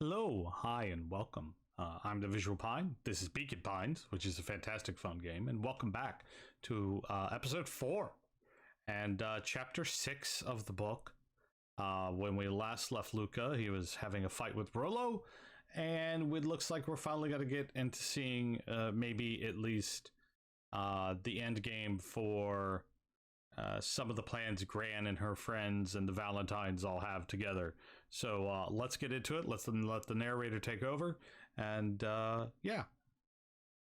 Hello, hi, and welcome. I'm the Visual Pine. This is Beacon Pines, which is a fantastic fun game, and welcome back to episode 4 and chapter 6 of the book. When we last left Luca, he was having a fight with Rollo, and it looks like we're finally going to get into seeing maybe at least the end game for some of the plans Gran and her friends and the Valentines all have together. So let's get into it. Let the narrator take over. And yeah,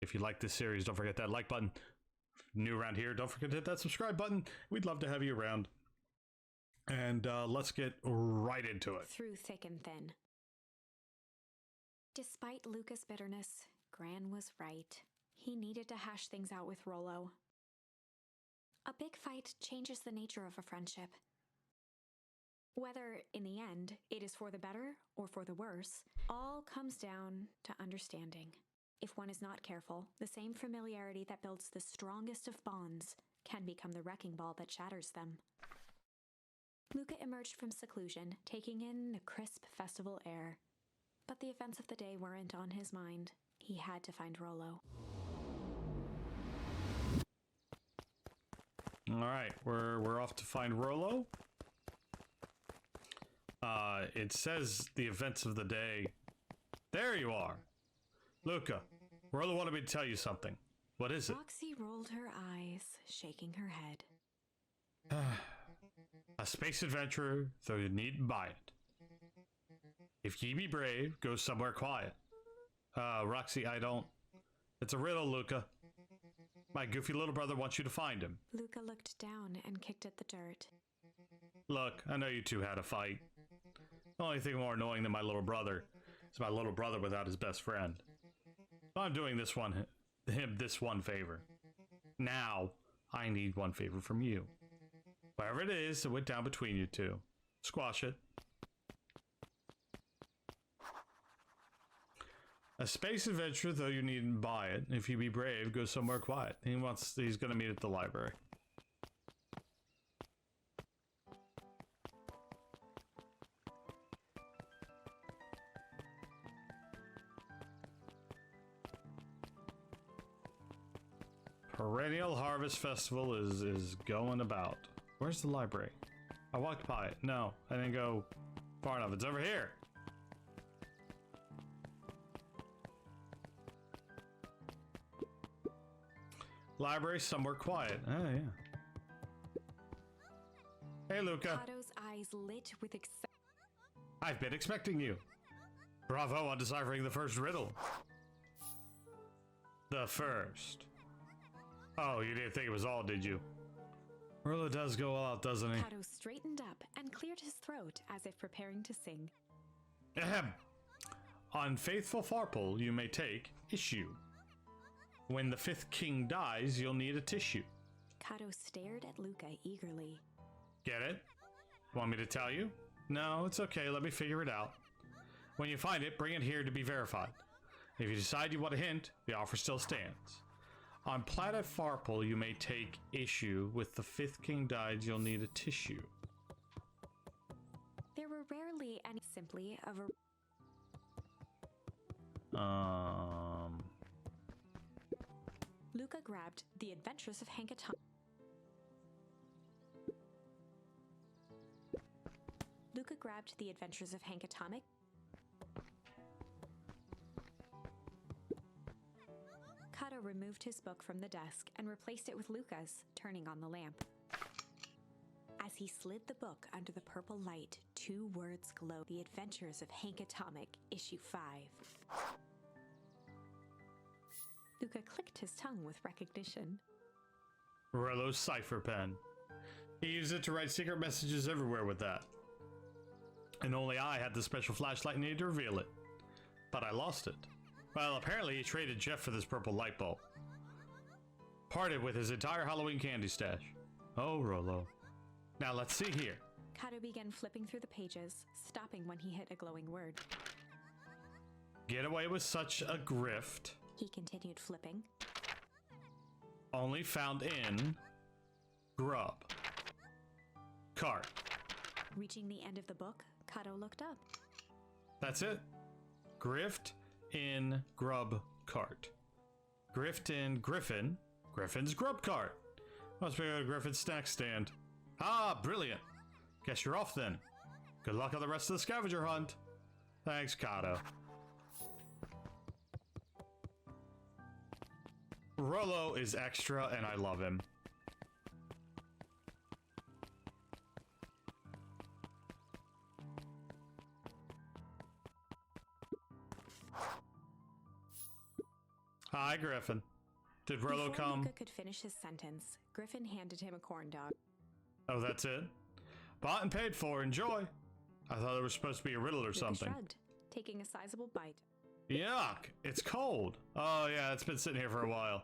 if you like this series, don't forget that like button. If you're new around here, don't forget to hit that subscribe button. We'd love to have you around. And let's get right into it. Through thick and thin. Despite Luca's bitterness, Gran was right. He needed to hash things out with Rollo. A big fight changes the nature of a friendship. Whether, in the end, it is for the better or for the worse, all comes down to understanding. If one is not careful, the same familiarity that builds the strongest of bonds can become the wrecking ball that shatters them. Luca emerged from seclusion, taking in the crisp festival air. But the events of the day weren't on his mind. He had to find Rollo. All right, we're off to find Rollo. It says the events of the day. There you are. Luca, Rollo wanted me to tell you something. What is it? Roxy rolled her eyes, shaking her head. A space adventurer, though you needn't buy it. If ye be brave, go somewhere quiet. Roxy, I don't... It's a riddle, Luca. My goofy little brother wants you to find him. Luca looked down and kicked at the dirt. Look, I know you two had a fight. The only thing more annoying than my little brother is my little brother without his best friend. So I'm doing this one favor. Now, I need one favor from you. Whatever it is that went down between you two, squash it. A space adventure, though you needn't buy it. If you be brave, go somewhere quiet. He's gonna meet at the library. Perennial Harvest Festival is going about. Where's the library? I walked by it. No, I didn't go far enough. It's over here. Library somewhere quiet. Oh, yeah. Hey, Luca. Otto's eyes lit with excitement. I've been expecting you. Bravo on deciphering the first riddle. The first. Oh, you didn't think it was all, did you? Rollo does go all out, doesn't he? Otto straightened up and cleared his throat as if preparing to sing. Ahem. On Faithful Farpole, you may take issue. When the fifth king dies, you'll need a tissue. Kato stared at Luca eagerly. Get it? Want me to tell you? No, it's okay. Let me figure it out. When you find it, bring it here to be verified. If you decide you want a hint, the offer still stands. On Planet Farpole, you may take issue. With the fifth king dies, you'll need a tissue. There were rarely any simply of a... Luca grabbed The Adventures of Hank Atomic. Luca grabbed The Adventures of Hank Atomic. Kato removed his book from the desk and replaced it with Luca's, turning on the lamp. As he slid the book under the purple light, 2 words glowed. The Adventures of Hank Atomic, Issue 5. Luca clicked his tongue with recognition. Rollo's cipher pen. He used it to write secret messages everywhere with that. And only I had the special flashlight needed to reveal it. But I lost it. Well, apparently he traded Jeff for this purple light bulb. Parted with his entire Halloween candy stash. Oh, Rollo. Now let's see here. Kato began flipping through the pages, stopping when he hit a glowing word. Get away with such a grift. He continued flipping. Only found in Grub. Cart. Reaching the end of the book, Kato looked up. That's it. Grift in grub cart. Grift in Griffin. Griffin's grub cart. Must be a Griffin's snack stand. Ah, brilliant. Guess you're off then. Good luck on the rest of the scavenger hunt. Thanks, Kato. Rollo is extra and I love him. Hi, Griffin. Did Rollo Before come? Luca could finish his sentence, Griffin handed him a corn dog. Oh, that's it? Bought and paid for. Enjoy. I thought it was supposed to be a riddle or Luca something. shrugged, taking a sizable bite. Yuck. It's cold. Oh, yeah, it's been sitting here for a while.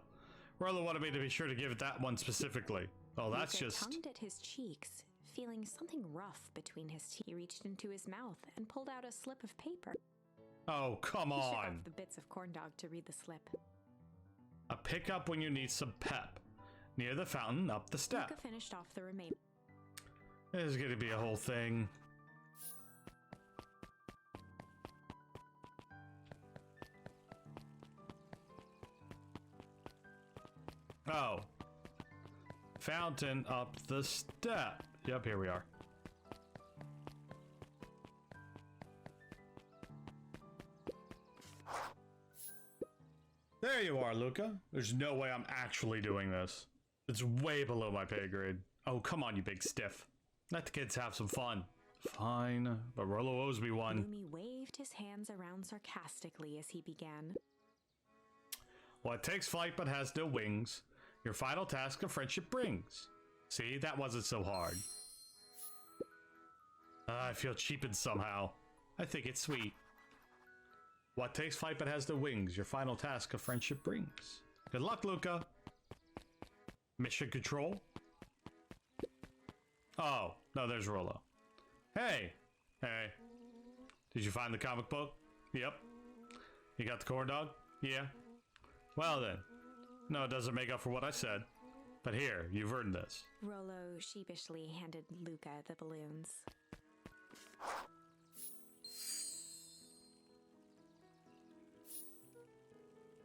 Rollo wanted me to be sure to give it that one specifically. Oh, that's Luca just... tongued at his cheeks, feeling something rough between his teeth. He reached into his mouth and pulled out a slip of paper. Oh, come He shook on. off the bits of corn dog to read the slip. A pickup when you need some pep. Near the fountain, up the step. Luca finished off the remainder. This is gonna be a whole thing. Oh. Fountain up the step. Yep, here we are. There you are, Luca. There's no way I'm actually doing this. It's way below my pay grade. Oh, come on, you big stiff. Let the kids have some fun. Fine, but Rollo owes me one. Lumi waved his hands around sarcastically as he began. What takes flight but has no wings, your final task of friendship brings. See, that wasn't so hard. I feel cheapened somehow. I think it's sweet. What takes flight but has no wings, your final task of friendship brings. Good luck, Luca. Mission control? Oh, no, there's Rollo. Hey. Hey. Did you find the comic book? Yep. You got the corn dog? Yeah. Well then. No, it doesn't make up for what I said. But here, you've earned this. Rollo sheepishly handed Luca the balloons.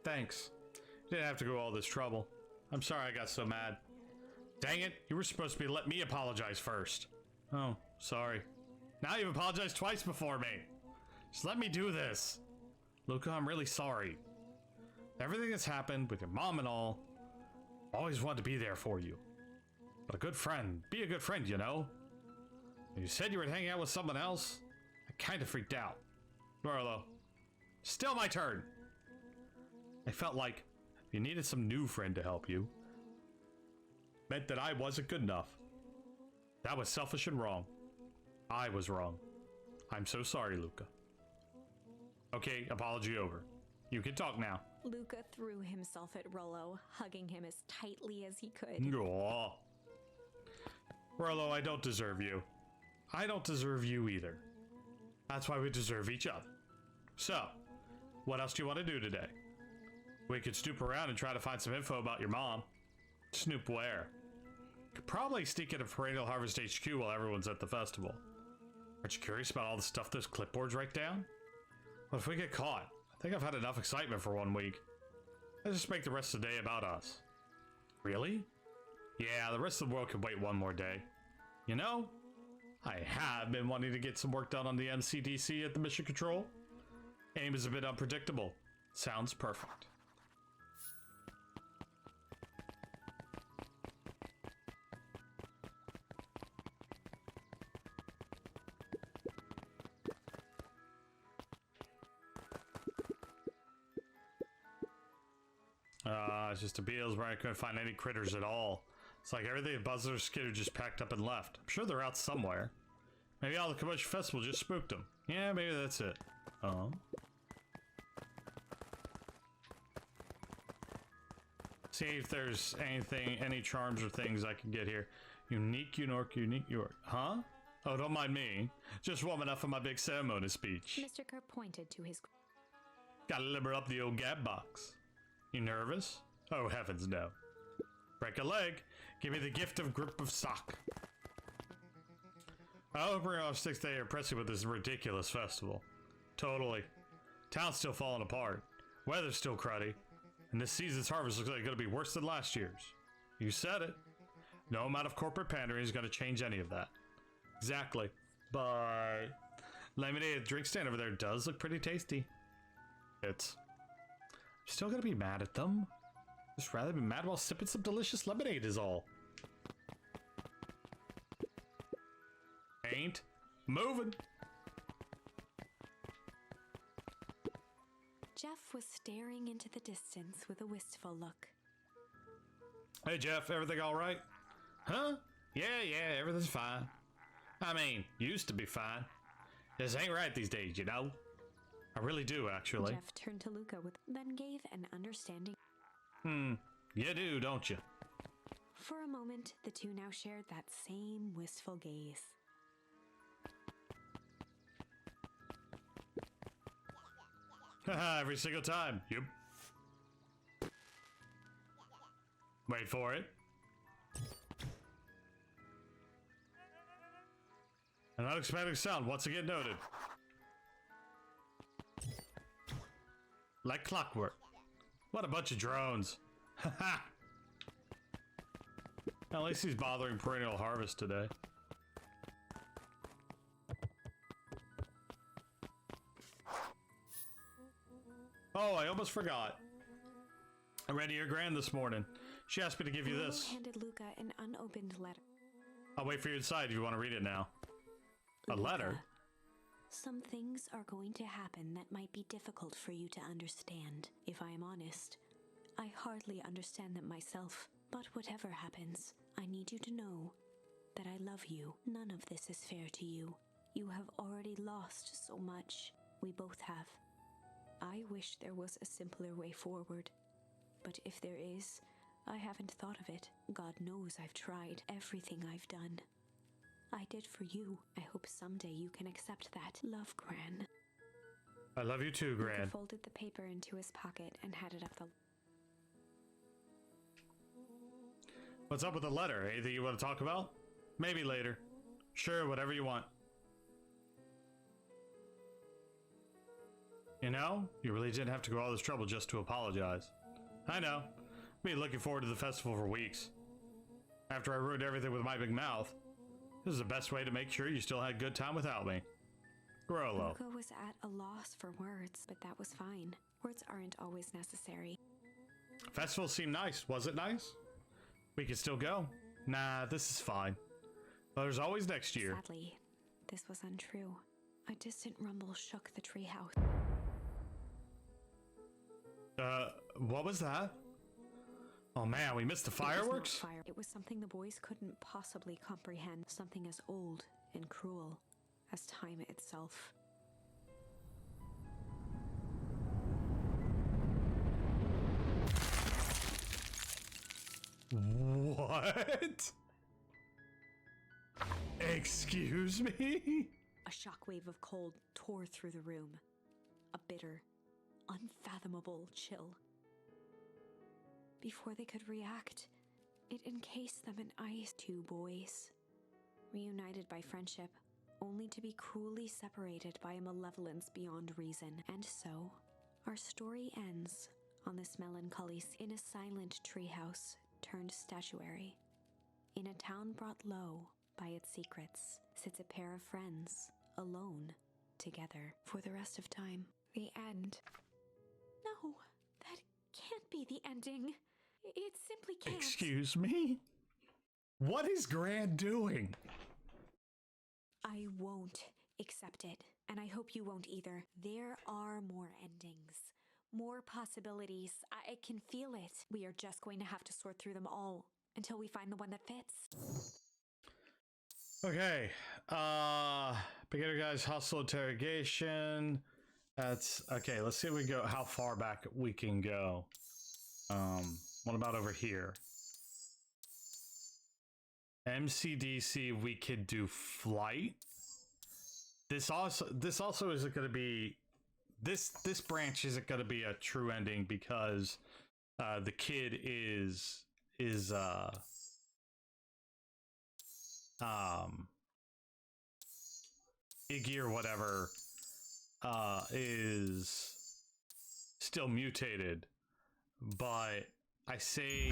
Thanks. You didn't have to go all this trouble. I'm sorry I got so mad. Dang it, you were supposed to be let me apologize first. Oh, sorry. Now you've apologized twice before me. Just let me do this. Luca, I'm really sorry. Everything that's happened with your mom and all, always wanted to be there for you. But a good friend, be a good friend, you know? When you said you were hanging out with someone else, I kind of freaked out. Rollo, still my turn. I felt like you needed some new friend to help you. Meant that I wasn't good enough. That was selfish and wrong. I was wrong. I'm so sorry, Luca. Okay, apology over. You can talk now. Luca threw himself at Rollo, hugging him as tightly as he could. Aw. Rollo, I don't deserve you. I don't deserve you either. That's why we deserve each other. So, what else do you want to do today? We could snoop around and try to find some info about your mom. Snoop where? Could probably sneak into Perennial Harvest HQ while everyone's at the festival. Aren't you curious about all the stuff those clipboards write down? What if we get caught? I think I've had enough excitement for 1 week. Let's just make the rest of the day about us. Really? Yeah, the rest of the world can wait one more day. You know, I have been wanting to get some work done on the MCDC at the Mission Control. Aim is a bit unpredictable. Sounds perfect. It's just a Beals where I couldn't find any critters at all. It's like everything at Buzzer Skidder just packed up and left. I'm sure they're out somewhere. Maybe all the Commotion Festival just spooked them. Yeah, maybe that's it. Oh. See if there's anything, any charms or things I can get here. Unique York. Huh? Oh, don't mind me. Just warming up for my big ceremony speech. Mr. Kerr pointed to his... Gotta limber up the old gap box. You nervous? Oh, heavens no. Break a leg. Give me the gift of grip of sock. I hope we're off 6th day are pressing with this ridiculous festival. Totally. Town's still falling apart. Weather's still cruddy. And this season's harvest looks like it's going to be worse than last year's. You said it. No amount of corporate pandering is going to change any of that. Exactly. But lemonade drink stand over there does look pretty tasty. It's still going to be mad at them. Just rather be mad while sipping some delicious lemonade is all. Ain't moving. Jeff was staring into the distance with a wistful look. Hey Jeff, everything all right? Huh? Yeah, everything's fine. I mean, used to be fine. This ain't right these days, you know? I really do, actually. Jeff turned to Luca then gave an understanding. You do, don't you? For a moment, the two now shared that same wistful gaze. Haha, every single time. Yep. Wait for it. An unexpected sound once again noted. Like clockwork. What a bunch of drones. Haha. At least he's bothering perennial harvest today. Oh, I almost forgot. I read your grand this morning. She asked me to give you this. Handed Luca an unopened letter. I'll wait for you inside if you want to read it now. A Luca, letter? Some things are going to happen that might be difficult for you to understand. If I am honest, I hardly understand them myself. But whatever happens, I need you to know that I love you. None of this is fair to you. You have already lost so much. We both have. I wish there was a simpler way forward. But if there is, I haven't thought of it. God knows I've tried everything I've done. I did for you. I hope someday you can accept that. Love, Gran. I love you too, Gran. Luca folded the paper into his pocket and handed up the... What's up with the letter? Anything you want to talk about? Maybe later. Sure, whatever you want. You know, you really didn't have to go all this trouble just to apologize. I know. I've been looking forward to the festival for weeks. After I ruined everything with my big mouth, this is the best way to make sure you still had a good time without me. Grollo. Luca was at a loss for words, but that was fine. Words aren't always necessary. Festival seemed nice. Was it nice? We can still go. Nah, this is fine. But there's always next year. Sadly, this was untrue. A distant rumble shook the treehouse. What was that? Oh man, we missed the fireworks? It was not fire. It was something the boys couldn't possibly comprehend. Something as old and cruel as time itself. What? Excuse me? A shockwave of cold tore through the room. A bitter, unfathomable chill. Before they could react, it encased them in ice. Two boys, reunited by friendship, only to be cruelly separated by a malevolence beyond reason. And so, our story ends on this melancholy in a silent treehouse turned statuary. In a town brought low by its secrets, sits a pair of friends, alone, together, for the rest of time. The end. No, that can't be the ending. It simply can't. Excuse me? What is Gran doing? I won't accept it, and I hope you won't either. There are more endings, more possibilities. I can feel it. We are just going to have to sort through them all until we find the one that fits. Okay. Beginner guys, hostile interrogation. That's okay. Let's see if we go how far back we can go. What about over here? MCDC, we could do flight. This also isn't going to be this branch isn't going to be a true ending because the kid is Iggy or whatever is still mutated, but I say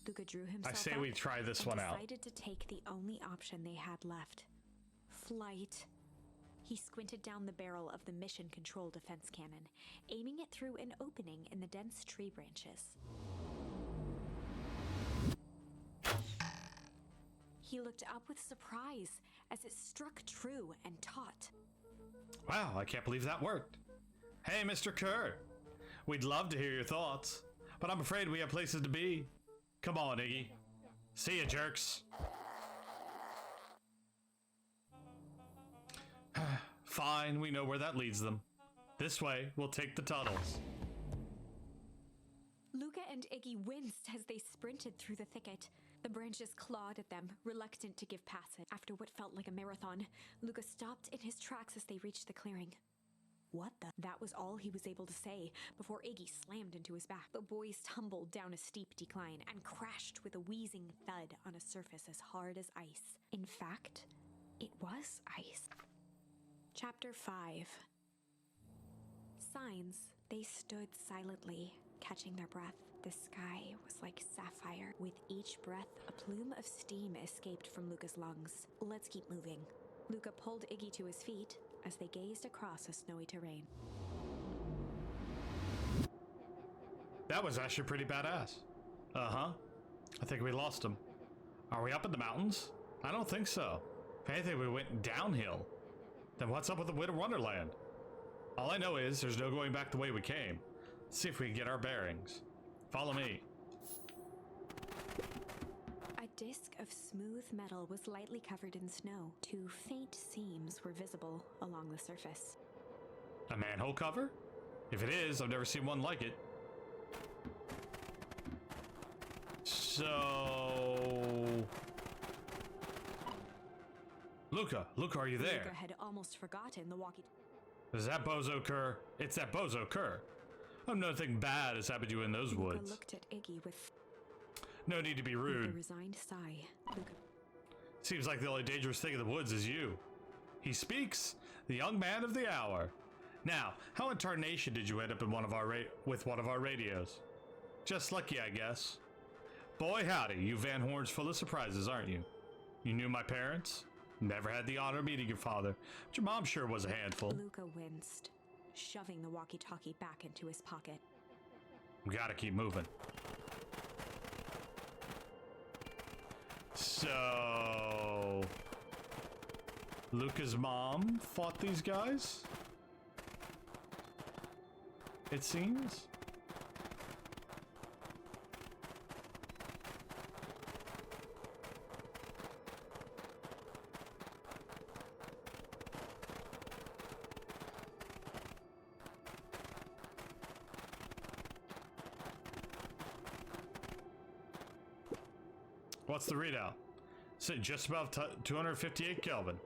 Luca drew himself I say up we try this and one out. decided to take the only option they had left. Flight. He squinted down the barrel of the mission control defense cannon, aiming it through an opening in the dense tree branches. He looked up with surprise as it struck true and taut. Wow, I can't believe that worked. Hey, Mr. Kerr. We'd love to hear your thoughts, but I'm afraid we have places to be. Come on, Iggy. See ya, jerks. Fine, we know where that leads them. This way, we'll take the tunnels. Luca and Iggy winced as they sprinted through the thicket. The branches clawed at them, reluctant to give passage. After what felt like a marathon, Luca stopped in his tracks as they reached the clearing. What the? That was all he was able to say before Iggy slammed into his back. The boys tumbled down a steep decline and crashed with a wheezing thud on a surface as hard as ice. In fact, it was ice. Chapter 5. Signs. They stood silently, catching their breath. The sky was like sapphire. With each breath, a plume of steam escaped from Luca's lungs. Let's keep moving. Luca pulled Iggy to his feet as they gazed across a snowy terrain. That was actually pretty badass. Uh-huh. I think we lost him. Are we up in the mountains? I don't think so. If anything, we went downhill. Then what's up with the Winter Wonderland? All I know is there's no going back the way we came. Let's see if we can get our bearings. Follow me. A disc of smooth metal was lightly covered in snow. Two faint seams were visible along the surface. A manhole cover? If it is, I've never seen one like it. So... Luca, are you there? Luca had almost forgotten the walkie. Is that Bozo Kerr? It's that Bozo Kerr. Nothing bad has happened to you in those Luca woods. looked at Iggy with No need to be a rude. resigned sigh. Luca Seems like the only dangerous thing in the woods is you. He speaks, the young man of the hour. Now, how in tarnation did you end up in with one of our radios? Just lucky, I guess. Boy howdy, you Van Horn's full of surprises, aren't you? You knew my parents? Never had the honor of meeting your father, but your mom sure was a handful. Luca winced, shoving the walkie-talkie back into his pocket. We gotta keep moving. So... Luca's mom fought these guys? It seems? What's the readout? Sitting just above 258 Kelvin.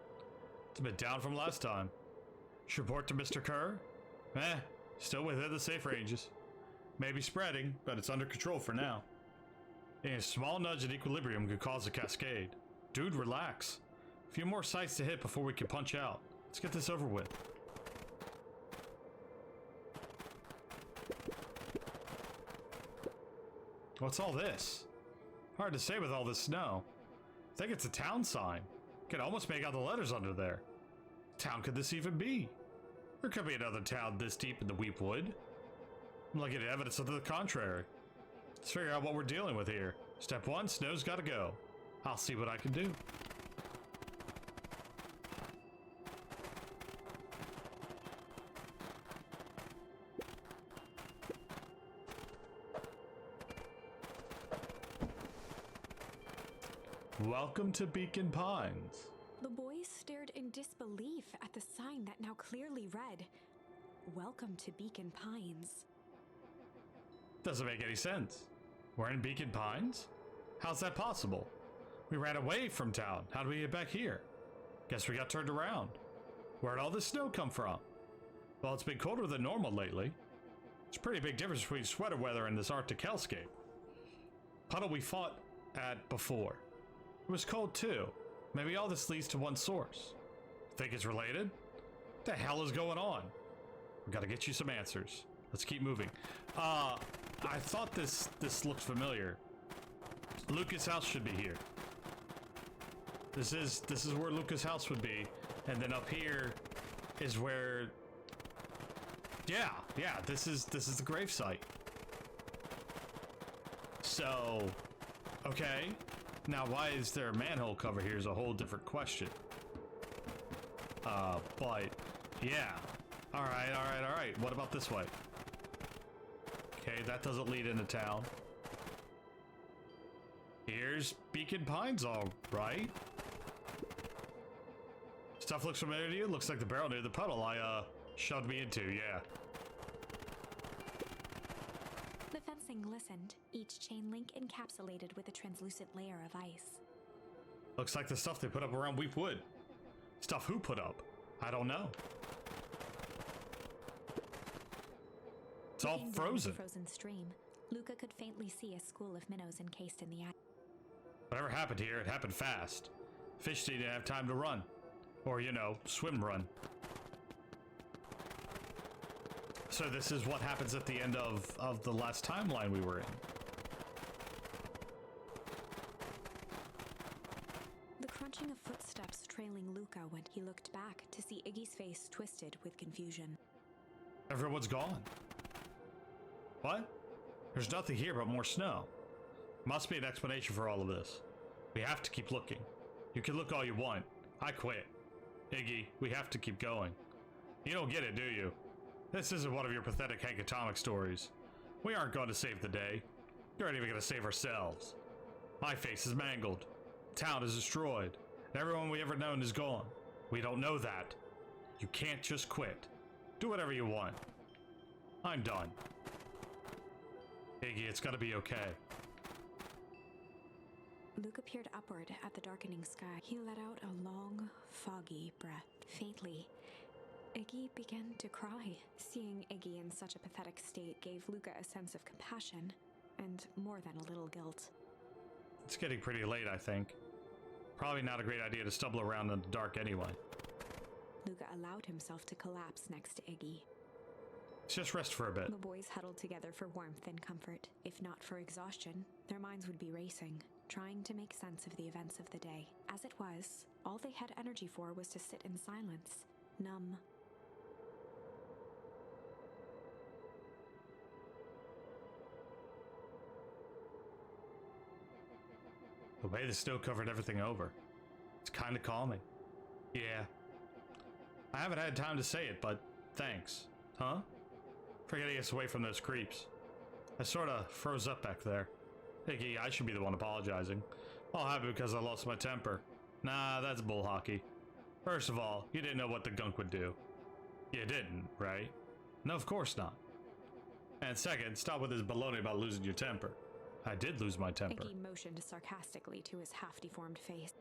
It's a bit down from last time. Should report to Mr. Kerr? Still within the safe ranges. Maybe spreading, but it's under control for now. A small nudge at equilibrium could cause a cascade. Dude, relax. A few more sites to hit before we can punch out. Let's get this over with. What's all this? Hard to say with all this snow. I think it's a town sign. Can almost make out the letters under there. Town could this even be? There could be another town this deep in the Weep Wood. I'm looking at evidence of the contrary. Let's figure out what we're dealing with here. Step 1, snow's gotta go. I'll see what I can do. Welcome to Beacon Pines. The boys stared in disbelief at the sign that now clearly read, "Welcome to Beacon Pines." Doesn't make any sense. We're in Beacon Pines? How's that possible? We ran away from town. How do we get back here? Guess we got turned around. Where'd all this snow come from? Well, it's been colder than normal lately. It's a pretty big difference between sweater weather and this Arctic hellscape. Puddle we fought at before. It was cold too. Maybe all this leads to one source. Think it's related? What the hell is going on? We gotta get you some answers. Let's keep moving. I thought this looked familiar. Lucas' house should be here. This is where Lucas' house would be, and then up here is where. Yeah, this is the gravesite. So, okay. Now, why is there a manhole cover here is a whole different question. But yeah. All right. What about this way? Okay, that doesn't lead into town. Here's Beacon Pines, all right. Stuff looks familiar to you? Looks like the barrel near the puddle I shoved me into, yeah. The fencing glistened, each chain link encapsulated with a translucent layer of ice. Looks like the stuff they put up around Weep Wood. Stuff who put up? I don't know. It's all Looking down frozen. the frozen stream, Luca could faintly see a school of minnows encased in the ice. Whatever happened here, it happened fast. Fish didn't have time to run. Or, you know, swim run. So this is what happens at the end of the last timeline we were in. The crunching of footsteps trailing Luca when he looked back to see Iggy's face twisted with confusion. Everyone's gone. What? There's nothing here but more snow. Must be an explanation for all of this. We have to keep looking. You can look all you want. I quit. Iggy, we have to keep going. You don't get it, do you? This isn't one of your pathetic Hank Atomic stories. We aren't going to save the day. We aren't even going to save ourselves. My face is mangled. Town is destroyed. Everyone we ever known is gone. We don't know that. You can't just quit. Do whatever you want. I'm done. Iggy, it's gotta be okay. Luca peered upward at the darkening sky. He let out a long, foggy breath. Faintly, Iggy began to cry. Seeing Iggy in such a pathetic state gave Luca a sense of compassion, and more than a little guilt. It's getting pretty late, I think. Probably not a great idea to stumble around in the dark anyway. Luca allowed himself to collapse next to Iggy. Let's just rest for a bit. The boys huddled together for warmth and comfort. If not for exhaustion, their minds would be racing, trying to make sense of the events of the day. As it was, all they had energy for was to sit in silence, numb. The way the snow covered everything over. It's kind of calming. Yeah. I haven't had time to say it, but thanks. Huh? For getting us away from those creeps. I sorta froze up back there. Iggy, I should be the one apologizing. All happened because I lost my temper. Nah, that's bull hockey. First of all, you didn't know what the gunk would do. You didn't, right? No, of course not. And second, stop with this baloney about losing your temper. I did lose my temper. Iggy motioned sarcastically to his half-deformed face.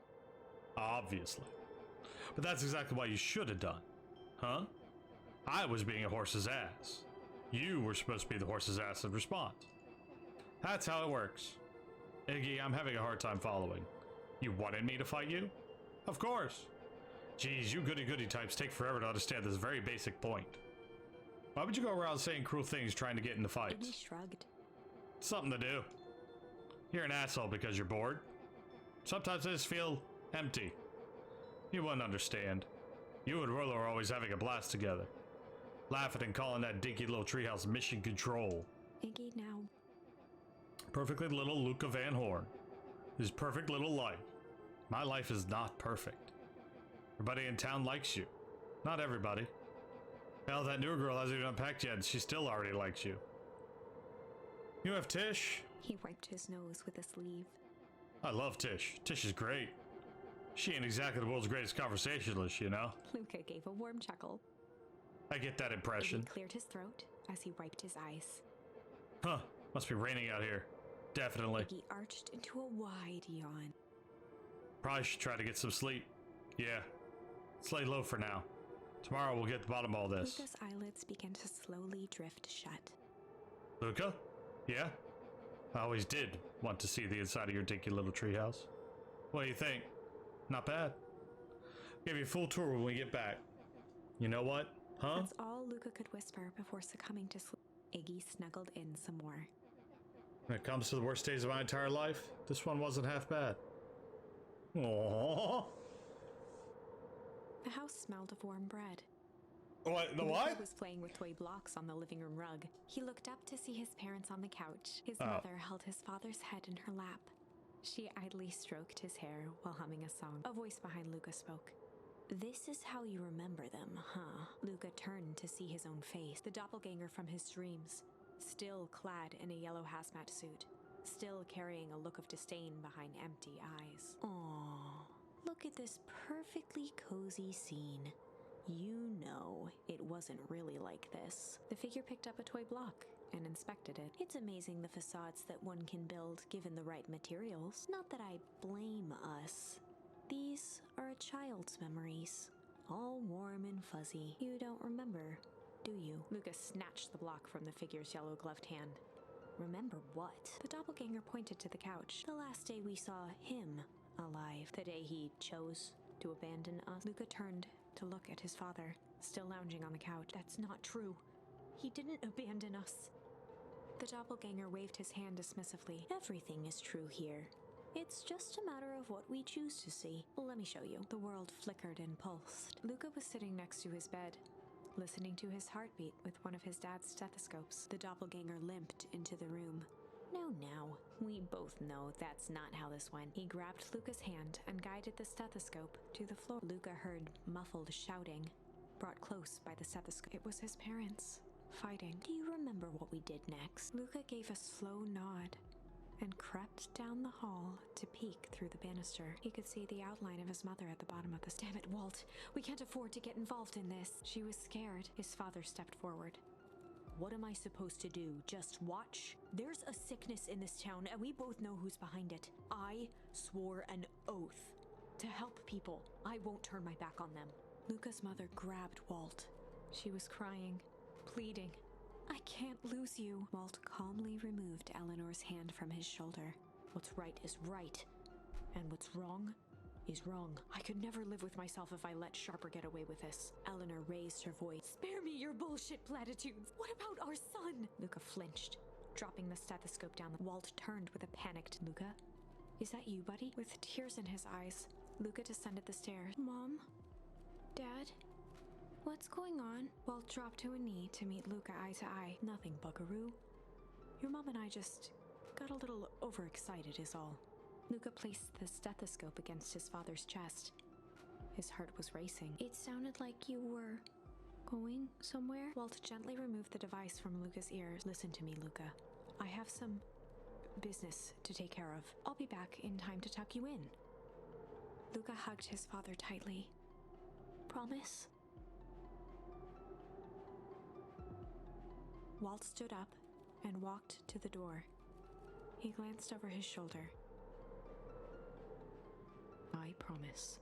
Obviously. But that's exactly what you should have done. Huh? I was being a horse's ass. You were supposed to be the horse's ass in response. That's how it works. Iggy, I'm having a hard time following. You wanted me to fight you? Of course. Geez, you goody-goody types take forever to understand this very basic point. Why would you go around saying cruel things trying to get into fights? Iggy shrugged. Something to do. You're an asshole because you're bored. Sometimes I just feel empty. You wouldn't understand. You and Rollo are always having a blast together. Laughing and calling that dinky little treehouse mission control. Iggy now. Perfectly little Luca Van Horn. His perfect little life. My life is not perfect. Everybody in town likes you. Not everybody. Hell, that new girl hasn't even unpacked yet and she still already likes you. You have Tish? He wiped his nose with a sleeve. I love Tish. Tish is great. She ain't exactly the world's greatest conversationalist, you know? Luca gave a warm chuckle. I get that impression. Iggy cleared his throat as he wiped his eyes. Huh. Must be raining out here. Definitely. Iggy arched into a wide yawn. Probably should try to get some sleep. Yeah. Let's lay low for now. Tomorrow we'll get to the bottom of all this. Luca's eyelids began to slowly drift shut. Luca? Yeah? I always did want to see the inside of your dinky little treehouse. What do you think? Not bad. Give you a full tour when we get back. You know what? Huh? That's all Luca could whisper before succumbing to sleep. Iggy snuggled in some more. When it comes to the worst days of my entire life, this one wasn't half bad. Aww. The house smelled of warm bread. What? The Luca what? was playing with toy blocks on the living room rug. He looked up to see his parents on the couch. His mother held his father's head in her lap. She idly stroked his hair while humming a song. A voice behind Luca spoke. This is how you remember them, huh? Luca turned to see his own face, the doppelganger from his dreams, still clad in a yellow hazmat suit, still carrying a look of disdain behind empty eyes. Aww, look at this perfectly cozy scene. You know, it wasn't really like this. The figure picked up a toy block and inspected it. It's amazing the facades that one can build given the right materials. Not that I blame us. These are a child's memories, all warm and fuzzy. You don't remember, do you? Luca snatched the block from the figure's yellow-gloved hand. Remember what? The doppelganger pointed to the couch. The last day we saw him alive. The day he chose to abandon us. Luca turned to look at his father, still lounging on the couch. That's not true. He didn't abandon us. The doppelganger waved his hand dismissively. Everything is true here. It's just a matter of what we choose to see. Let me show you. The world flickered and pulsed. Luca was sitting next to his bed, listening to his heartbeat with one of his dad's stethoscopes. The doppelganger limped into the room. Now, we both know that's not how this went. He grabbed Luca's hand and guided the stethoscope to the floor. Luca heard muffled shouting, brought close by the stethoscope. It was his parents, fighting. Do you remember what we did next? Luca gave a slow nod and crept down the hall to peek through the banister. He could see the outline of his mother at the bottom of the Damn it, Walt. We can't afford to get involved in this. She was scared. His father stepped forward. What am I supposed to do? Just watch? There's a sickness in this town, and we both know who's behind it. I swore an oath to help people. I won't turn my back on them. Luca's mother grabbed Walt. She was crying, pleading. I can't lose you. Walt calmly removed Eleanor's hand from his shoulder. What's right is right, and what's wrong is wrong. I could never live with myself if I let Sharper get away with this. Eleanor raised her voice. Spare me your bullshit platitudes. What about our son? Luca flinched, dropping the stethoscope down. Walt turned with a panicked Luca. Is that you, buddy? With tears in his eyes, Luca descended the stairs. Mom? Dad? What's going on? Walt dropped to a knee to meet Luca eye to eye. Nothing, buckaroo. Your mom and I just got a little overexcited is all. Luca placed the stethoscope against his father's chest. His heart was racing. It sounded like you were going somewhere. Walt gently removed the device from Luca's ears. Listen to me, Luca. I have some business to take care of. I'll be back in time to tuck you in. Luca hugged his father tightly. Promise? Walt stood up and walked to the door. He glanced over his shoulder. I promise.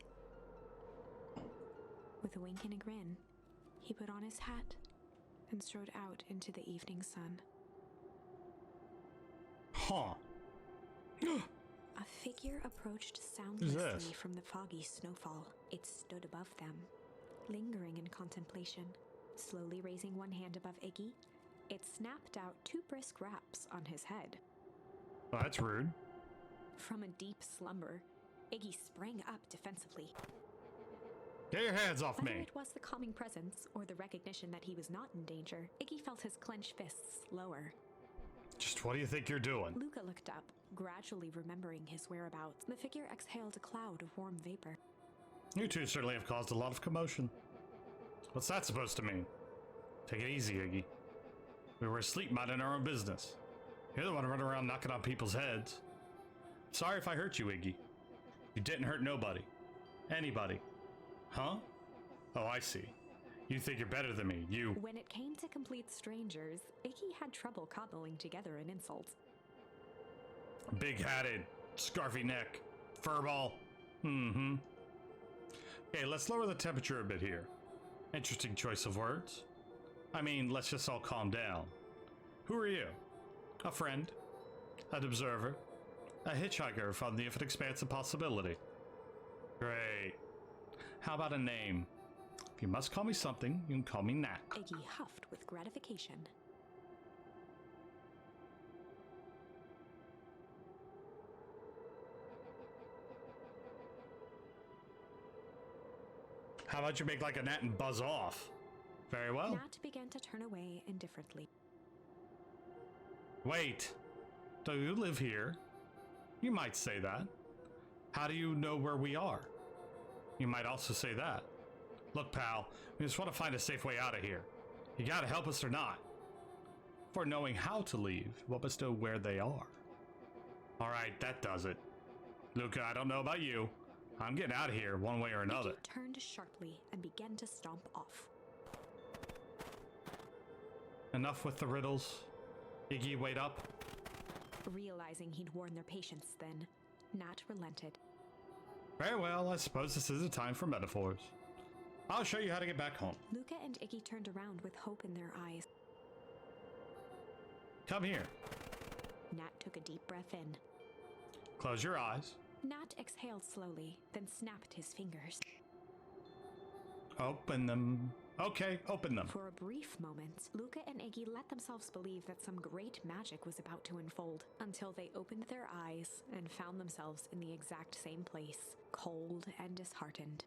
With a wink and a grin, he put on his hat and strode out into the evening sun. Huh. A figure approached soundlessly from the foggy snowfall. It stood above them, lingering in contemplation. Slowly raising one hand above Iggy, it snapped out 2 brisk raps on his head. Well, that's rude. From a deep slumber, Iggy sprang up defensively. Get your hands off Whether me. it was the calming presence or the recognition that he was not in danger, Iggy felt his clenched fists lower. Just what do you think you're doing? Luca looked up, gradually remembering his whereabouts. The figure exhaled a cloud of warm vapor. You two certainly have caused a lot of commotion. What's that supposed to mean? Take it easy, Iggy. We were asleep minding our own business. You're the one running around knocking on people's heads. Sorry if I hurt you, Iggy. You didn't hurt nobody. Anybody. Huh? Oh, I see. You think you're better than me, you... When it came to complete strangers, Iggy had trouble cobbling together an insult. Big-hatted, scarfy neck, furball. Mm-hmm. Okay, let's lower the temperature a bit here. Interesting choice of words. I mean, let's just all calm down. Who are you? A friend? An observer? A hitchhiker from the infinite expanse of possibility? Great. How about a name? If you must call me something, you can call me Nat. Iggy huffed with gratification. How about you make like a gnat and buzz off? Very well. Nat began to turn away indifferently. Wait. Do you live here? You might say that. How do you know where we are? You might also say that. Look, pal, we just want to find a safe way out of here. You gotta help us or not. For knowing how to leave, what must know where they are. Alright, that does it. Luca, I don't know about you. I'm getting out of here one way or another. Iggy turned sharply and began to stomp off. Enough with the riddles. Iggy, wait up. Realizing he'd worn their patience then, Nat relented. Very well, I suppose this is a time for metaphors. I'll show you how to get back home. Luca and Iggy turned around with hope in their eyes. Come here. Nat took a deep breath in. Close your eyes. Nat exhaled slowly, then snapped his fingers. Open them. Okay, open them. For a brief moment, Luca and Iggy let themselves believe that some great magic was about to unfold, until they opened their eyes and found themselves in the exact same place, cold and disheartened.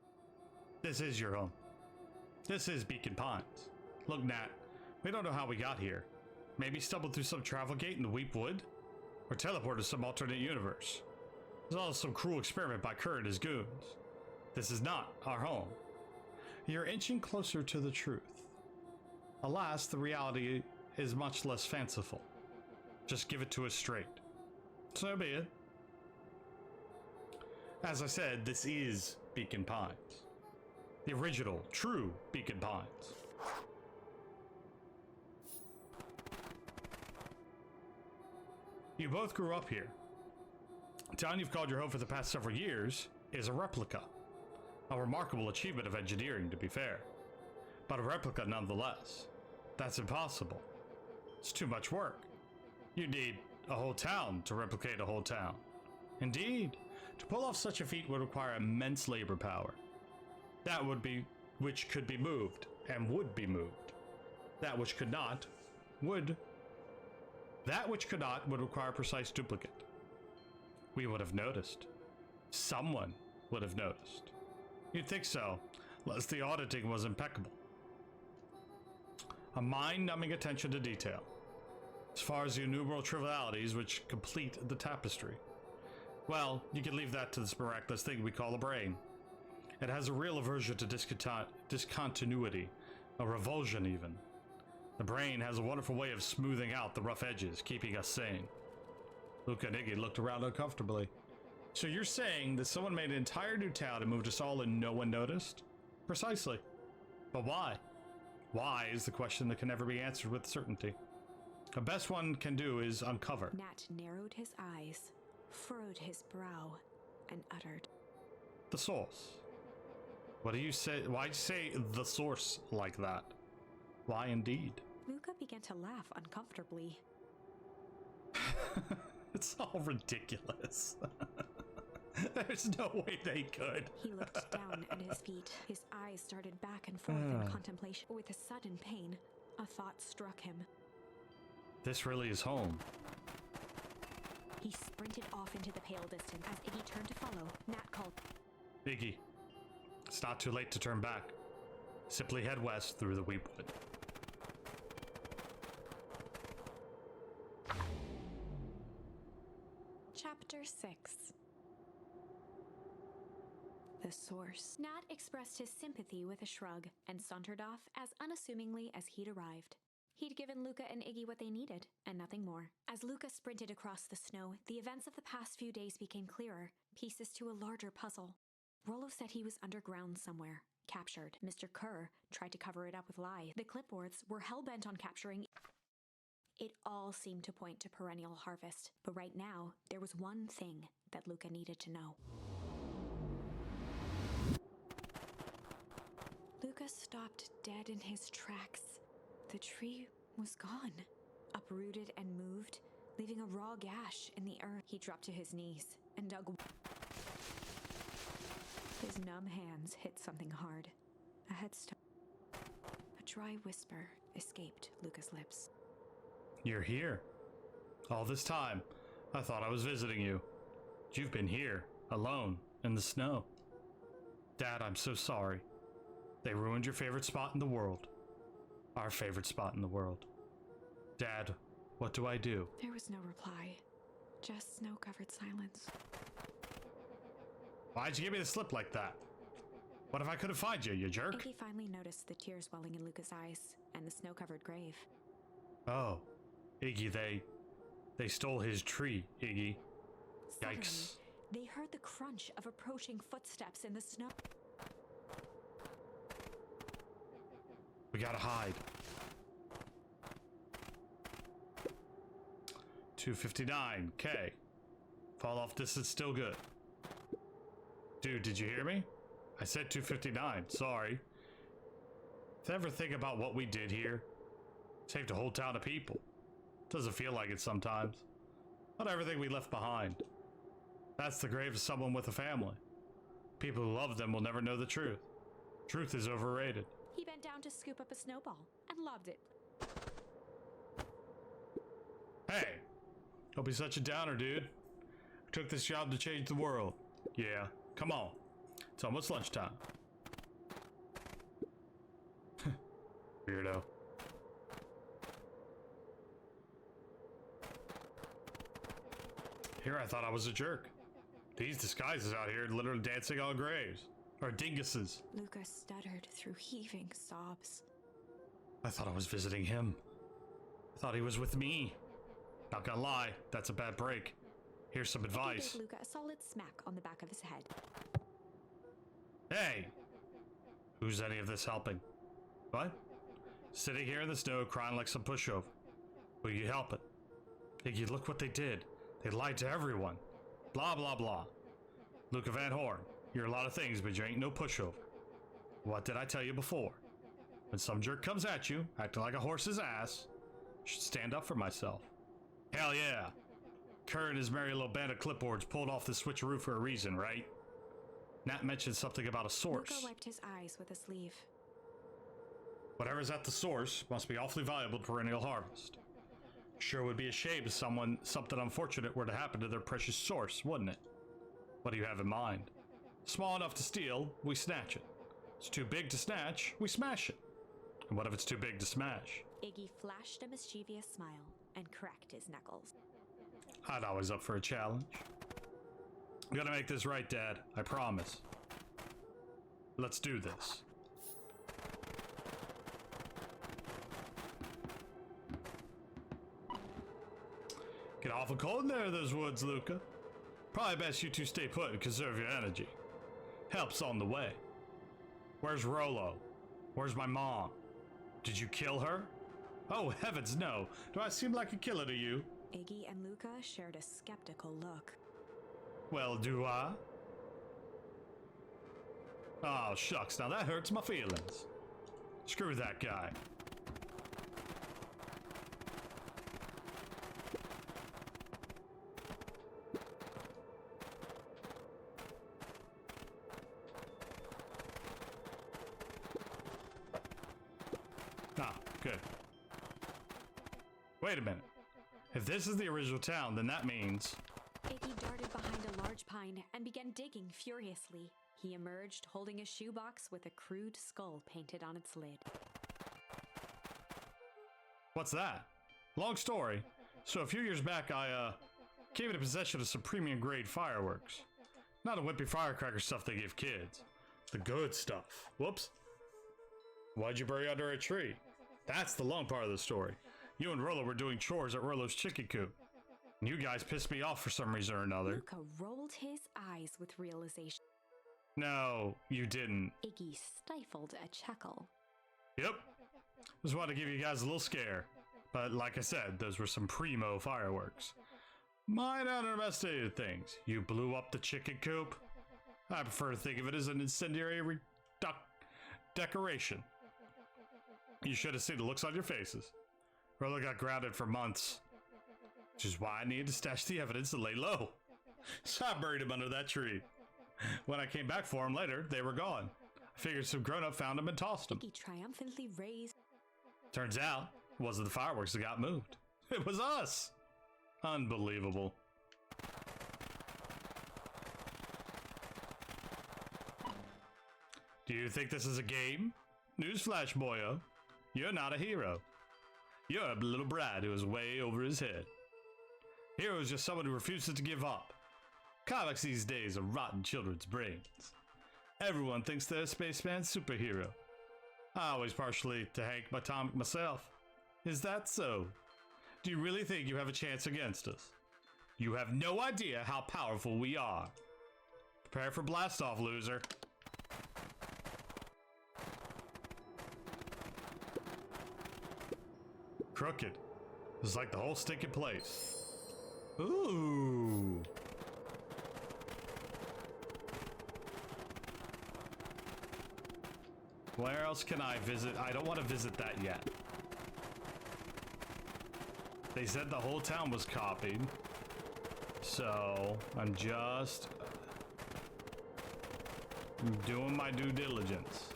This is your home. This is Beacon Pines. Look, Nat, we don't know how we got here. Maybe stumbled through some travel gate in the Weep Wood? Or teleported to some alternate universe. It's all some cruel experiment by Kerr and his goons. This is not our home. You're inching closer to the truth. Alas, the reality is much less fanciful. Just give it to us straight. So be it. As I said, this is Beacon Pines. The original, true Beacon Pines. You both grew up here. The town you've called your home for the past several years is a replica. A remarkable achievement of engineering, to be fair. But a replica nonetheless. That's impossible. It's too much work. You need a whole town to replicate a whole town. Indeed, to pull off such a feat would require immense labor power. That would be which could be moved, and would be moved. That which could not, would. That which could not would require precise duplicate. We would have noticed. Someone would have noticed. You'd think so, unless the auditing was impeccable. A mind-numbing attention to detail. As far as the innumerable trivialities which complete the tapestry. Well, you can leave that to this miraculous thing we call a brain. It has a real aversion to discontinuity, a revulsion even. The brain has a wonderful way of smoothing out the rough edges, keeping us sane. Luca and Iggy looked around uncomfortably. So you're saying that someone made an entire new town and moved us all and no one noticed? Precisely. But why? Why is the question that can never be answered with certainty. The best one can do is uncover. Nat narrowed his eyes, furrowed his brow, and uttered, The source. What do you say? Why'd you say the source like that? Why indeed? Luca began to laugh uncomfortably. It's all ridiculous. There's no way they could. He looked down at his feet. His eyes started back and forth in contemplation. With a sudden pain, a thought struck him. This really is home. He sprinted off into the pale distance. As Iggy turned to follow, Nat called, Iggy, it's not too late to turn back. Simply head west through the Weepwood. Chapter 6. The Source. Nat expressed his sympathy with a shrug and sauntered off as unassumingly as he'd arrived. He'd given Luca and Iggy what they needed, and nothing more. As Luca sprinted across the snow, the events of the past few days became clearer, pieces to a larger puzzle. Rollo said he was underground somewhere, captured. Mr. Kerr tried to cover it up with lies. The clipboards were hell-bent on capturing. It all seemed to point to perennial harvest, but right now, there was one thing that Luca needed to know. Luca stopped dead in his tracks. The tree was gone, uprooted and moved, leaving a raw gash in the earth. He dropped to his knees and dug. The numb hands hit something hard. A headstone. A dry whisper escaped Luca's lips. You're here. All this time, I thought I was visiting you. You've been here, alone, in the snow. Dad, I'm so sorry. They ruined your favorite spot in the world. Our favorite spot in the world. Dad, what do I do? There was no reply. Just snow-covered silence. Why'd you give me the slip like that? What if I couldn't find you, you jerk? Iggy finally noticed the tears welling in Luca's eyes and the snow-covered grave. Oh, Iggy, they stole his tree, Iggy. Suddenly, Yikes. they heard the crunch of approaching footsteps in the snow. We gotta hide. 259, K. Fall off distance still good. Dude, did you hear me? I said 259, sorry. If you ever think about what we did here, saved a whole town of people. Doesn't feel like it sometimes. Not everything we left behind. That's the grave of someone with a family. People who love them will never know the truth. Truth is overrated. He bent down to scoop up a snowball and lobbed it. Hey, don't be such a downer, dude. I took this job to change the world. Yeah, come on. It's almost lunchtime. Weirdo. Here I thought I was a jerk. These disguises out here literally dancing on graves. Or dinguses. Luca stuttered through heaving sobs. I thought I was visiting him. I thought he was with me. Not gonna lie, that's a bad break. Here's some Iggy advice. gave Luca a solid smack on the back of his head. Hey! Who's any of this helping? What? Sitting here in the snow crying like some pushover. Will you help it? Iggy, look what they did. They lied to everyone. Blah, blah, blah. Luca Van Horn, you're a lot of things, but you ain't no pushover. What did I tell you before? When some jerk comes at you, acting like a horse's ass, I should stand up for myself. Hell yeah. Kerr and his merry little band of clipboards pulled off the switcheroo for a reason, right? Nat mentioned something about a source. Luca wiped his eyes with a sleeve. Whatever's at the source must be awfully valuable to Perennial Harvest. Sure would be a shame if something unfortunate were to happen to their precious source, wouldn't it? What do you have in mind? Small enough to steal, we snatch it. It's too big to snatch, we smash it. And what if it's too big to smash? Iggy flashed a mischievous smile and cracked his knuckles. I'd always up for a challenge. I'm gonna make this right, Dad. I promise. Let's do this. Get awful cold in there, those woods, Luca. Probably best you two stay put and conserve your energy. Help's on the way. Where's Rolo? Where's my mom? Did you kill her? Oh, heavens no. Do I seem like a killer to you? Iggy and Luca shared a skeptical look. Well, do I? Oh, shucks, now that hurts my feelings. Screw that guy. Ah, good. Wait a minute. If this is the original town, then that means... Iggy darted behind a large pine and began digging furiously. He emerged holding a shoebox with a crude skull painted on its lid. What's that? Long story. So a few years back, I, came into possession of some premium grade fireworks. Not the wimpy firecracker stuff they give kids. The good stuff. Whoops. Why'd you bury under a tree? That's the long part of the story. You and Rolo were doing chores at Rolo's chicken coop. And you guys pissed me off for some reason or another. Luca rolled his eyes with realization. No, you didn't. Iggy stifled a chuckle. Yep. Just wanted to give you guys a little scare. But like I said, those were some primo fireworks. Might underestimated things. You blew up the chicken coop. I prefer to think of it as an incendiary decoration. You should have seen the looks on your faces. Rolo got grounded for months. Which is why I needed to stash the evidence and lay low. So I buried him under that tree. When I came back for them later, they were gone. I figured some grown-up found them and tossed them. Iggy triumphantly raised. Turns out, it wasn't the fireworks that got moved. It was us! Unbelievable. Do you think this is a game? Newsflash, boyo. You're not a hero. You're a little brat who is way over his head. Hero is just someone who refuses to give up. Comics these days are rotten children's brains. Everyone thinks they're a spaceman superhero. I always partially to Hank Atomic myself. Is that so? Do you really think you have a chance against us? You have no idea how powerful we are. Prepare for blast off, loser. Crooked. It's like the whole stinking place. Ooh. Where else can I visit? I don't want to visit that yet. They said the whole town was copied. So, I'm just doing my due diligence.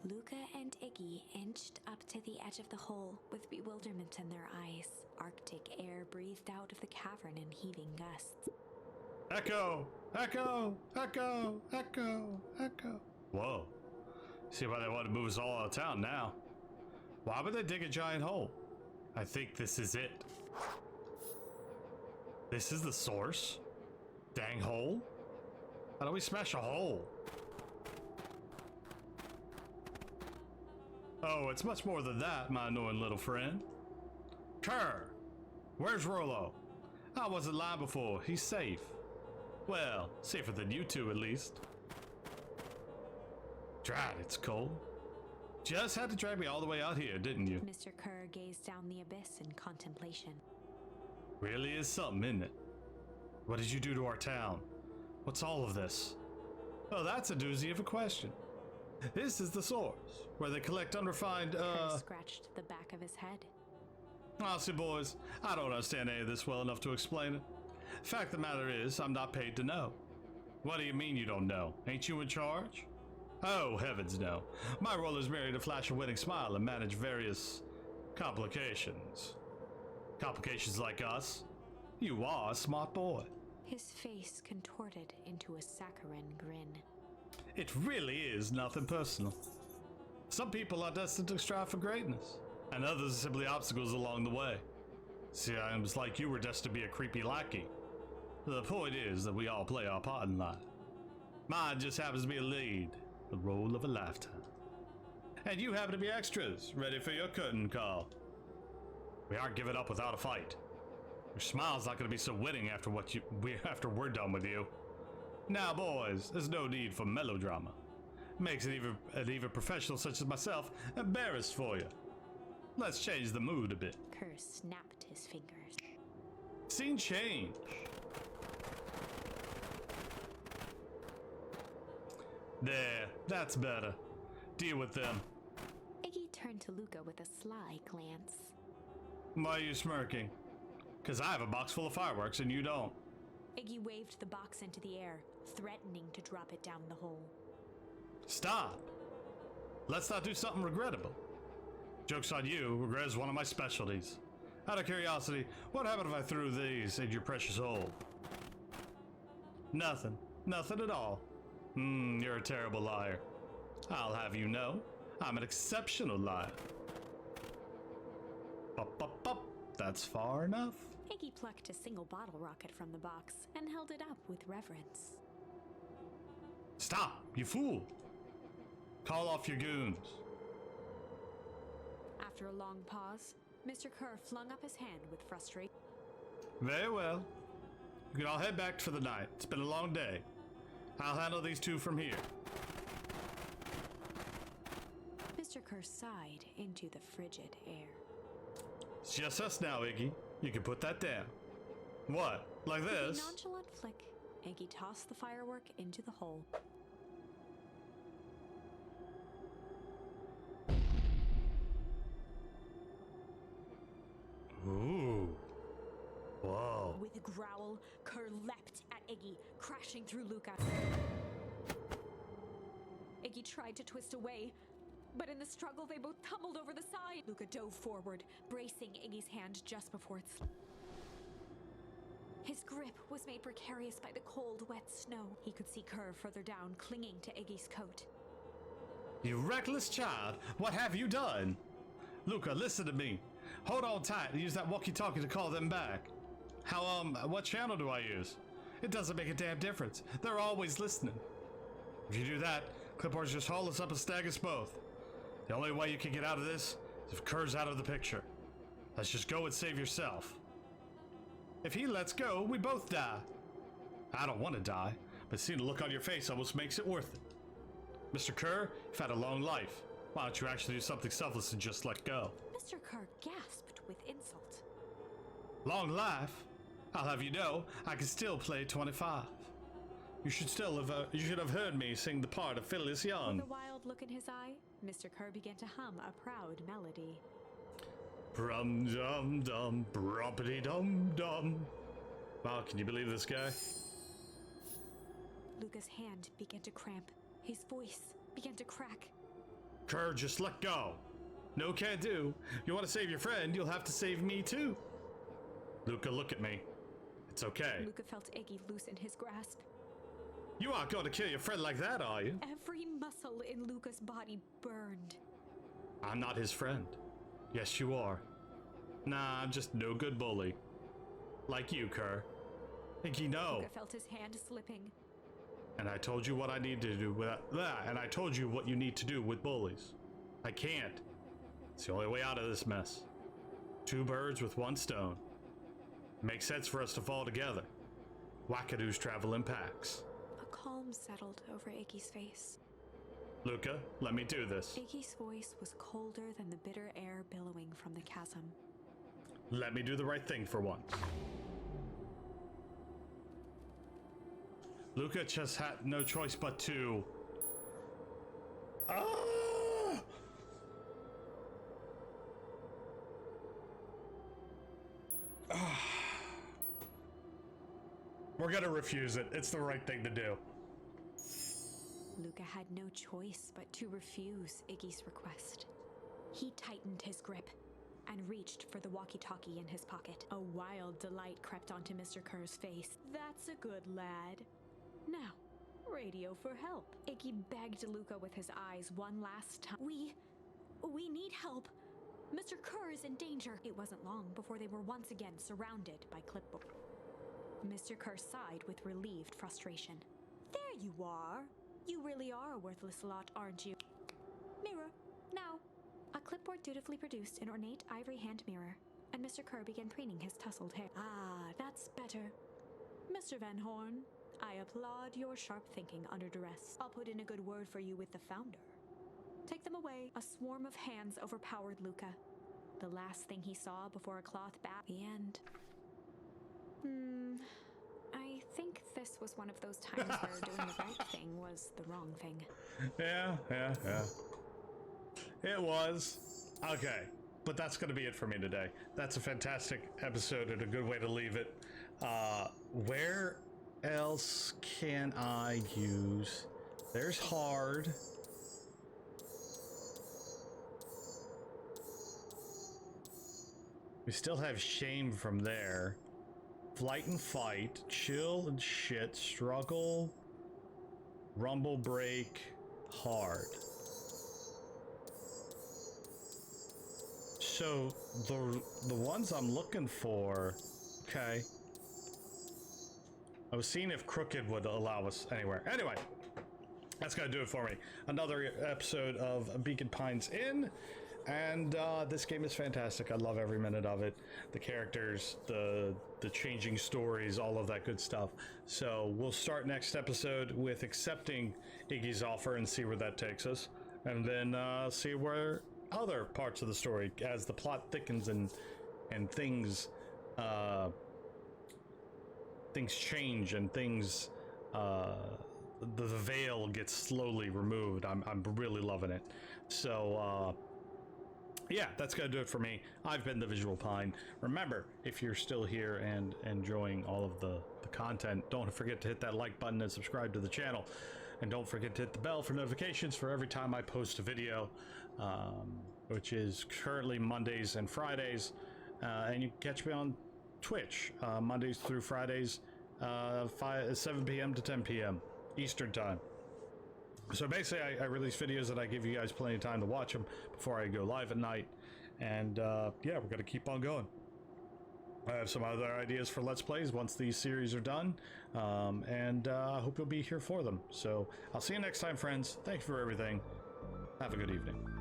Luca and Iggy inched up to the edge of the hole with bewilderment in their eyes. Arctic air breathed out of the cavern in heaving gusts. Echo! Echo! Echo! Echo! Echo! Whoa. See why they want to move us all out of town now. Why would they dig a giant hole? I think this is it. This is the source? Dang hole? How do we smash a hole? Oh, it's much more than that, my annoying little friend. Kerr! Where's Rollo? I wasn't lying before. He's safe. Well, safer than you two, at least. Drat, it's cold. Just had to drag me all the way out here, didn't you? Mr. Kerr gazed down the abyss in contemplation. Really is something, isn't it? What did you do to our town? What's all of this? Oh, that's a doozy of a question. This is the source, where they collect unrefined, Kerr scratched the back of his head. Honestly, boys, I don't understand any of this well enough to explain it. Fact of the matter is, I'm not paid to know. What do you mean you don't know? Ain't you in charge? Oh, heavens no. My role is merely to flash a winning smile and manage various complications. Complications like us? You are a smart boy. His face contorted into a saccharine grin. It really is nothing personal. Some people are destined to strive for greatness, and others are simply obstacles along the way. See, I was like you were destined to be a creepy lackey. The point is that we all play our part in life. Mine just happens to be a lead, the role of a lifetime. And you happen to be extras, ready for your curtain call. We aren't giving up without a fight. Your smile's not going to be so winning after after we're done with you. Now, boys, there's no need for melodrama. Makes an even professional such as myself embarrassed for you. Let's change the mood a bit. Kerr snapped his fingers. Scene change. There, that's better. Deal with them. Iggy turned to Luca with a sly glance. Why are you smirking? 'Cause I have a box full of fireworks and you don't. Iggy waved the box into the air, threatening to drop it down the hole. Stop. Let's not do something regrettable. Joke's on you, regret is one of my specialties. Out of curiosity, what happened if I threw these in your precious hole? Nothing. Nothing at all. You're a terrible liar. I'll have you know, I'm an exceptional liar. Pop, pop, pop. That's far enough. Iggy plucked a single bottle rocket from the box and held it up with reverence. Stop, you fool. Call off your goons. After a long pause, Mr. Kerr flung up his hand with frustration. Very well. You can all head back for the night. It's been a long day. I'll handle these two from here. Mr. Kerr sighed into the frigid air. It's just us now, Iggy. You can put that down. What? Like With this? a nonchalant flick, Iggy tossed the firework into the hole. Ooh. Whoa. With a growl, Kerr leapt at Iggy, crashing through Luca. Iggy tried to twist away, but in the struggle they both tumbled over the side. Luca dove forward, bracing Iggy's hand just before it slipped. His grip was made precarious by the cold, wet snow. He could see Kerr further down, clinging to Iggy's coat. You reckless child, what have you done? Luca, listen to me. Hold on tight and use that walkie-talkie to call them back. What channel do I use? It doesn't make a damn difference. They're always listening. If you do that, Clipboard's just haul us up and stag us both. The only way you can get out of this is if Kerr's out of the picture. Let's just go and save yourself. If he lets go, we both die. I don't want to die, but seeing the look on your face almost makes it worth it. Mr. Kerr, you've had a long life. Why don't you actually do something selfless and just let go? Mr. Kerr gasped with insult. Long life? I'll have you know, I can still play 25. You should have heard me sing the part of Phileas Young. With a wild look in his eye, Mr. Kerr began to hum a proud melody. Brum dum dum, brumpity dum dum. Wow, can you believe this guy? Luca's hand began to cramp. His voice began to crack. Kerr, just let go. No can do. You want to save your friend, you'll have to save me too. Luca, look at me. It's okay. Luca felt Iggy loosen his grasp. You aren't going to kill your friend like that, are you? Every muscle in Luca's body burned. I'm not his friend. Yes, you are. Nah, I'm just no good bully. Like you, Kerr. Iggy, no. Luca felt his hand slipping. And I told you what I need to do with that. And I told you what you need to do with bullies. I can't. It's the only way out of this mess. Two birds with one stone. Makes sense for us to fall together. Wackadoos travel in packs. A calm settled over Iggy's face. Luca, let me do this. Iggy's voice was colder than the bitter air billowing from the chasm. Let me do the right thing for once. Luca just had no choice but to... Ah! We're gonna refuse it. It's the right thing to do. Luca had no choice but to refuse Iggy's request. He tightened his grip and reached for the walkie-talkie in his pocket. A wild delight crept onto Mr. Kerr's face. That's a good lad. Now, radio for help. Iggy begged Luca with his eyes one last time. We need help. Mr. Kerr is in danger. It wasn't long before they were once again surrounded by Clipboard. Mr. Kerr sighed with relieved frustration. There you are. You really are a worthless lot, aren't you? Mirror, now. A clipboard dutifully produced an ornate ivory hand mirror, and Mr. Kerr began preening his tousled hair. Ah, that's better. Mr. Van Horn, I applaud your sharp thinking under duress. I'll put in a good word for you with the founder. Take them away. A swarm of hands overpowered Luca. The last thing he saw before a cloth bat. The end. I think this was one of those times where doing the right thing was the wrong thing. Yeah. It was. Okay, but that's going to be it for me today. That's a fantastic episode and a good way to leave it. Where else can I use? There's hard. We still have shame from there. Flight and fight, chill and shit, struggle, rumble break, hard. So the ones I'm looking for, okay. I was seeing if Crooked would allow us anywhere. Anyway, that's gonna do it for me. Another episode of Beacon Pines Inn. And this game is fantastic. I love every minute of it. The characters, the changing stories, all of that good stuff. So we'll start next episode with accepting Iggy's offer and see where that takes us. And then see where other parts of the story, as the plot thickens and things things change and things the veil gets slowly removed. I'm really loving it. So yeah, that's going to do it for me. I've been the Visual Pine. Remember, if you're still here and enjoying all of the content, don't forget to hit that like button and subscribe to the channel. And don't forget to hit the bell for notifications for every time I post a video, which is currently Mondays and Fridays. And you can catch me on Twitch, Mondays through Fridays, 7 p.m. to 10 p.m. Eastern Time. So basically, I release videos that I give you guys plenty of time to watch them before I go live at night. And yeah, we're going to keep on going. I have some other ideas for Let's Plays once these series are done. And I hope you'll be here for them. So I'll see you next time, friends. Thank you for everything. Have a good evening.